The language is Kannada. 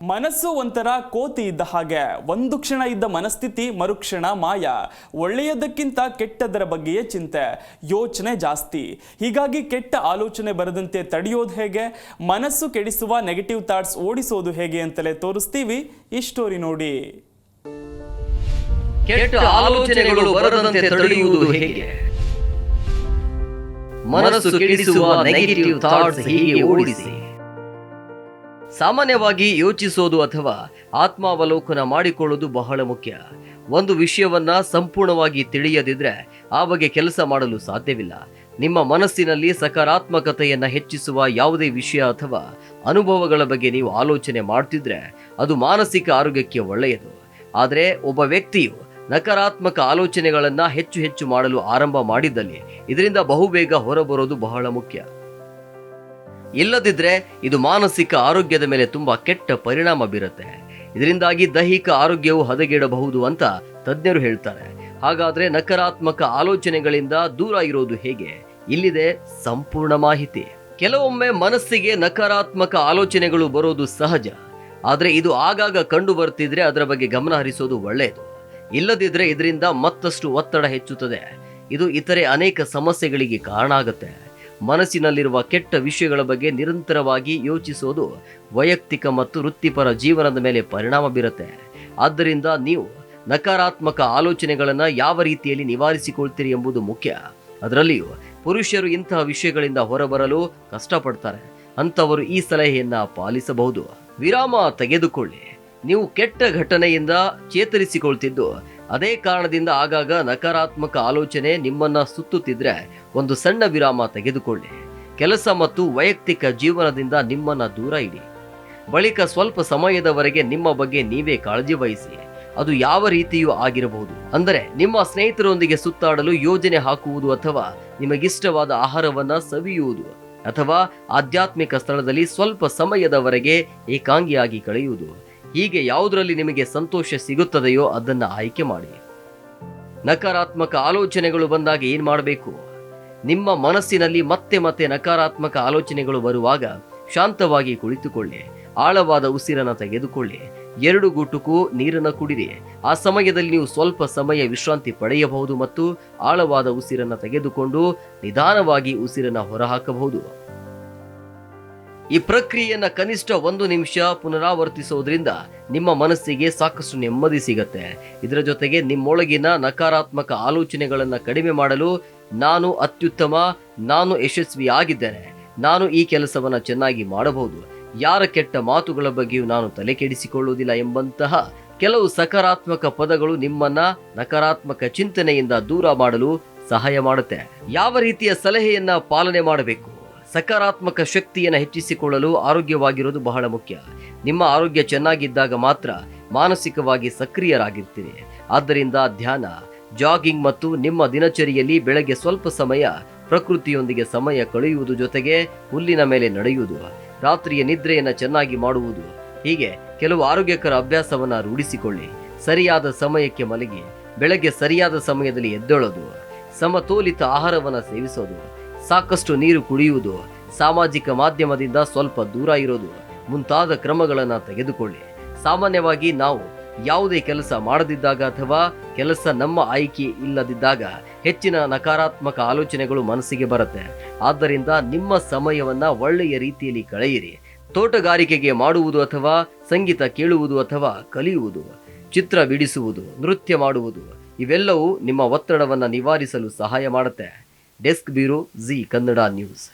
ಮನಸ್ಸು ಒಂಥರ ಕೋತಿ ಇದ್ದ ಹಾಗೆ, ಒಂದು ಕ್ಷಣ ಇದ್ದ ಮನಸ್ಥಿತಿ ಮರುಕ್ಷಣ ಮಾಯ. ಒಳ್ಳೆಯದಕ್ಕಿಂತ ಕೆಟ್ಟದರ ಬಗ್ಗೆಯೇ ಚಿಂತೆ, ಯೋಚನೆ ಜಾಸ್ತಿ. ಹೀಗಾಗಿ ಕೆಟ್ಟ ಆಲೋಚನೆ ಬರದಂತೆ ತಡೆಯೋದು ಹೇಗೆ, ಮನಸ್ಸು ಕೆಡಿಸುವ ನೆಗೆಟಿವ್ ಥಾಟ್ಸ್ ಓಡಿಸೋದು ಹೇಗೆ ಅಂತಲೇ ತೋರಿಸ್ತೀವಿ ಈ ಸ್ಟೋರಿ ನೋಡಿ. ಕೆಟ್ಟ ಆಲೋಚನೆಗಳು ಬರದಂತೆ ತಡೆಯುವುದು ಹೇಗೆ, ಮನಸ್ಸು ಕೆಡಿಸುವ ನೆಗೆಟಿವ್ ಥಾಟ್ಸ್ ಹೀಗೆ ಓಡಿಸಿ. ಸಾಮಾನ್ಯವಾಗಿ ಯೋಚಿಸೋದು ಅಥವಾ ಆತ್ಮಾವಲೋಕನ ಮಾಡಿಕೊಳ್ಳುವುದು ಬಹಳ ಮುಖ್ಯ. ಒಂದು ವಿಷಯವನ್ನ ಸಂಪೂರ್ಣವಾಗಿ ತಿಳಿಯದಿದ್ರೆ ಆ ಬಗ್ಗೆ ಕೆಲಸ ಮಾಡಲು ಸಾಧ್ಯವಿಲ್ಲ. ನಿಮ್ಮ ಮನಸ್ಸಿನಲ್ಲಿ ಸಕಾರಾತ್ಮಕತೆಯನ್ನ ಹೆಚ್ಚಿಸುವ ಯಾವುದೇ ವಿಷಯ ಅಥವಾ ಅನುಭವಗಳ ಬಗ್ಗೆ ನೀವು ಆಲೋಚನೆ ಮಾಡ್ತಿದ್ರೆ ಅದು ಮಾನಸಿಕ ಆರೋಗ್ಯಕ್ಕೆ ಒಳ್ಳೆಯದು. ಆದರೆ ಒಬ್ಬ ವ್ಯಕ್ತಿಯು ನಕಾರಾತ್ಮಕ ಆಲೋಚನೆಗಳನ್ನ ಹೆಚ್ಚು ಹೆಚ್ಚು ಮಾಡಲು ಆರಂಭ ಮಾಡಿದ್ದಲ್ಲಿ ಇದರಿಂದ ಬಹುಬೇಗ ಹೊರಬರೋದು ಬಹಳ ಮುಖ್ಯ. ಇಲ್ಲದಿದ್ರೆ ಇದು ಮಾನಸಿಕ ಆರೋಗ್ಯದ ಮೇಲೆ ತುಂಬಾ ಕೆಟ್ಟ ಪರಿಣಾಮ ಬೀರುತ್ತೆ. ಇದರಿಂದಾಗಿ ದೈಹಿಕ ಆರೋಗ್ಯವು ಹದಗೆಡಬಹುದು ಅಂತ ತಜ್ಞರು ಹೇಳ್ತಾರೆ. ಹಾಗಾದ್ರೆ ನಕಾರಾತ್ಮಕ ಆಲೋಚನೆಗಳಿಂದ ದೂರ ಇರೋದು ಹೇಗೆ? ಇಲ್ಲಿದೆ ಸಂಪೂರ್ಣ ಮಾಹಿತಿ. ಕೆಲವೊಮ್ಮೆ ಮನಸ್ಸಿಗೆ ನಕಾರಾತ್ಮಕ ಆಲೋಚನೆಗಳು ಬರೋದು ಸಹಜ. ಆದ್ರೆ ಇದು ಆಗಾಗ ಕಂಡು ಬರ್ತಿದ್ರೆ ಅದರ ಬಗ್ಗೆ ಗಮನ ಹರಿಸೋದು ಒಳ್ಳೆಯದು. ಇಲ್ಲದಿದ್ರೆ ಇದರಿಂದ ಮತ್ತಷ್ಟು ಒತ್ತಡ ಹೆಚ್ಚುತ್ತದೆ. ಇದು ಇತರೆ ಅನೇಕ ಸಮಸ್ಯೆಗಳಿಗೆ ಕಾರಣ ಆಗುತ್ತೆ. ಮನಸ್ಸಿನಲ್ಲಿರುವ ಕೆಟ್ಟ ವಿಷಯಗಳ ಬಗ್ಗೆ ನಿರಂತರವಾಗಿ ಯೋಚಿಸೋದು ವೈಯಕ್ತಿಕ ಮತ್ತು ವೃತ್ತಿಪರ ಜೀವನದ ಮೇಲೆ ಪರಿಣಾಮ ಬೀರುತ್ತೆ. ಆದ್ದರಿಂದ ನೀವು ನಕಾರಾತ್ಮಕ ಆಲೋಚನೆಗಳನ್ನು ಯಾವ ರೀತಿಯಲ್ಲಿ ನಿವಾರಿಸಿಕೊಳ್ತೀರಿ ಎಂಬುದು ಮುಖ್ಯ. ಅದರಲ್ಲಿಯೂ ಪುರುಷರು ಇಂತಹ ವಿಷಯಗಳಿಂದ ಹೊರಬರಲು ಕಷ್ಟಪಡ್ತಾರೆ. ಅಂಥವರು ಈ ಸಲಹೆಯನ್ನ ಪಾಲಿಸಬಹುದು. ವಿರಾಮ ತೆಗೆದುಕೊಳ್ಳಿ. ನೀವು ಕೆಟ್ಟ ಘಟನೆಯಿಂದ ಚೇತರಿಸಿಕೊಳ್ತಿದ್ದು ಅದೇ ಕಾರಣದಿಂದ ಆಗಾಗ ನಕಾರಾತ್ಮಕ ಆಲೋಚನೆ ನಿಮ್ಮನ್ನ ಸುತ್ತುತ್ತಿದ್ರೆ ಒಂದು ಸಣ್ಣ ವಿರಾಮ ತೆಗೆದುಕೊಳ್ಳಿ. ಕೆಲಸ ಮತ್ತು ವೈಯಕ್ತಿಕ ಜೀವನದಿಂದ ನಿಮ್ಮನ್ನ ದೂರ ಇಡಿ. ಬಳಿಕ ಸ್ವಲ್ಪ ಸಮಯದವರೆಗೆ ನಿಮ್ಮ ಬಗ್ಗೆ ನೀವೇ ಕಾಳಜಿ ವಹಿಸಿ. ಅದು ಯಾವ ರೀತಿಯೂ ಆಗಿರಬಹುದು. ಅಂದರೆ ನಿಮ್ಮ ಸ್ನೇಹಿತರೊಂದಿಗೆ ಸುತ್ತಾಡಲು ಯೋಜನೆ ಹಾಕುವುದು, ಅಥವಾ ನಿಮಗಿಷ್ಟವಾದ ಆಹಾರವನ್ನ ಸವಿಯುವುದು, ಅಥವಾ ಆಧ್ಯಾತ್ಮಿಕ ಸ್ಥಳದಲ್ಲಿ ಸ್ವಲ್ಪ ಸಮಯದವರೆಗೆ ಏಕಾಂಗಿಯಾಗಿ ಕಳೆಯುವುದು. ಹೀಗೆ ಯಾವುದರಲ್ಲಿ ನಿಮಗೆ ಸಂತೋಷ ಸಿಗುತ್ತದೆಯೋ ಅದನ್ನ ಆಯ್ಕೆ ಮಾಡಿ. ನಕಾರಾತ್ಮಕ ಆಲೋಚನೆಗಳು ಬಂದಾಗ ಏನ್ ಮಾಡಬೇಕು? ನಿಮ್ಮ ಮನಸ್ಸಿನಲ್ಲಿ ಮತ್ತೆ ಮತ್ತೆ ನಕಾರಾತ್ಮಕ ಆಲೋಚನೆಗಳು ಬರುವಾಗ ಶಾಂತವಾಗಿ ಕುಳಿತುಕೊಳ್ಳಿ. ಆಳವಾದ ಉಸಿರನ್ನ ತೆಗೆದುಕೊಳ್ಳಿ. 2 ಗುಟುಕು ನೀರನ್ನ ಕುಡಿರಿ. ಆ ಸಮಯದಲ್ಲಿ ನೀವು ಸ್ವಲ್ಪ ಸಮಯ ವಿಶ್ರಾಂತಿ ಪಡೆಯಬಹುದು ಮತ್ತು ಆಳವಾದ ಉಸಿರನ್ನ ತೆಗೆದುಕೊಂಡು ನಿಧಾನವಾಗಿ ಉಸಿರನ್ನ ಹೊರಹಾಕಬಹುದು. ಈ ಪ್ರಕ್ರಿಯೆಯನ್ನ ಕನಿಷ್ಠ 1 ನಿಮಿಷ ಪುನರಾವರ್ತಿಸೋದ್ರಿಂದ ನಿಮ್ಮ ಮನಸ್ಸಿಗೆ ಸಾಕಷ್ಟು ನೆಮ್ಮದಿ ಸಿಗತ್ತೆ. ಇದರ ಜೊತೆಗೆ ನಿಮ್ಮೊಳಗಿನ ನಕಾರಾತ್ಮಕ ಆಲೋಚನೆಗಳನ್ನ ಕಡಿಮೆ ಮಾಡಲು ನಾನು ಅತ್ಯುತ್ತಮ, ನಾನು ಯಶಸ್ವಿಯಾಗಿದ್ದೇನೆ, ನಾನು ಈ ಕೆಲಸವನ್ನ ಚೆನ್ನಾಗಿ ಮಾಡಬಹುದು, ಯಾರ ಕೆಟ್ಟ ಮಾತುಗಳ ಬಗ್ಗೆಯೂ ನಾನು ತಲೆ ಕೆಡಿಸಿಕೊಳ್ಳುವುದಿಲ್ಲ ಎಂಬಂತಹ ಕೆಲವು ಸಕಾರಾತ್ಮಕ ಪದಗಳು ನಿಮ್ಮನ್ನ ನಕಾರಾತ್ಮಕ ಚಿಂತನೆಯಿಂದ ದೂರ ಮಾಡಲು ಸಹಾಯ ಮಾಡುತ್ತೆ. ಯಾವ ರೀತಿಯ ಸಲಹೆಯನ್ನ ಪಾಲನೆ ಮಾಡಬೇಕು? ಸಕಾರಾತ್ಮಕ ಶಕ್ತಿಯನ್ನು ಹೆಚ್ಚಿಸಿಕೊಳ್ಳಲು ಆರೋಗ್ಯವಾಗಿರೋದು ಬಹಳ ಮುಖ್ಯ. ನಿಮ್ಮ ಆರೋಗ್ಯ ಚೆನ್ನಾಗಿದ್ದಾಗ ಮಾತ್ರ ಮಾನಸಿಕವಾಗಿ ಸಕ್ರಿಯರಾಗಿರ್ತೀರಿ. ಆದ್ದರಿಂದ ಧ್ಯಾನ, ಜಾಗಿಂಗ್ ಮತ್ತು ನಿಮ್ಮ ದಿನಚರಿಯಲ್ಲಿ ಬೆಳಗ್ಗೆ ಸ್ವಲ್ಪ ಸಮಯ ಪ್ರಕೃತಿಯೊಂದಿಗೆ ಸಮಯ ಕಳೆಯುವುದು, ಜೊತೆಗೆ ಹುಲ್ಲಿನ ಮೇಲೆ ನಡೆಯುವುದು, ರಾತ್ರಿಯ ನಿದ್ರೆಯನ್ನು ಚೆನ್ನಾಗಿ ಮಾಡುವುದು, ಹೀಗೆ ಕೆಲವು ಆರೋಗ್ಯಕರ ಅಭ್ಯಾಸವನ್ನ ರೂಢಿಸಿಕೊಳ್ಳಿ. ಸರಿಯಾದ ಸಮಯಕ್ಕೆ ಮಲಗಿ, ಬೆಳಗ್ಗೆ ಸರಿಯಾದ ಸಮಯದಲ್ಲಿ ಎದ್ದೇಳೋದು, ಸಮತೋಲಿತ ಆಹಾರವನ್ನು ಸೇವಿಸೋದು, ಸಾಕಷ್ಟು ನೀರು ಕುಡಿಯುವುದು, ಸಾಮಾಜಿಕ ಮಾಧ್ಯಮದಿಂದ ಸ್ವಲ್ಪ ದೂರ ಇರೋದು ಮುಂತಾದ ಕ್ರಮಗಳನ್ನು ತೆಗೆದುಕೊಳ್ಳಿ. ಸಾಮಾನ್ಯವಾಗಿ ನಾವು ಯಾವುದೇ ಕೆಲಸ ಮಾಡದಿದ್ದಾಗ ಅಥವಾ ಕೆಲಸ ನಮ್ಮ ಆಯ್ಕೆ ಇಲ್ಲದಿದ್ದಾಗ ಹೆಚ್ಚಿನ ನಕಾರಾತ್ಮಕ ಆಲೋಚನೆಗಳು ಮನಸ್ಸಿಗೆ ಬರುತ್ತೆ. ಆದ್ದರಿಂದ ನಿಮ್ಮ ಸಮಯವನ್ನ ಒಳ್ಳೆಯ ರೀತಿಯಲ್ಲಿ ಕಳೆಯಿರಿ. ತೋಟಗಾರಿಕೆಗೆ ಮಾಡುವುದು, ಅಥವಾ ಸಂಗೀತ ಕೇಳುವುದು ಅಥವಾ ಕಲಿಯುವುದು, ಚಿತ್ರ ಬಿಡಿಸುವುದು, ನೃತ್ಯ ಮಾಡುವುದು, ಇವೆಲ್ಲವೂ ನಿಮ್ಮ ಒತ್ತಡವನ್ನು ನಿವಾರಿಸಲು ಸಹಾಯ ಮಾಡುತ್ತೆ. Desk bureau, G Kannada news.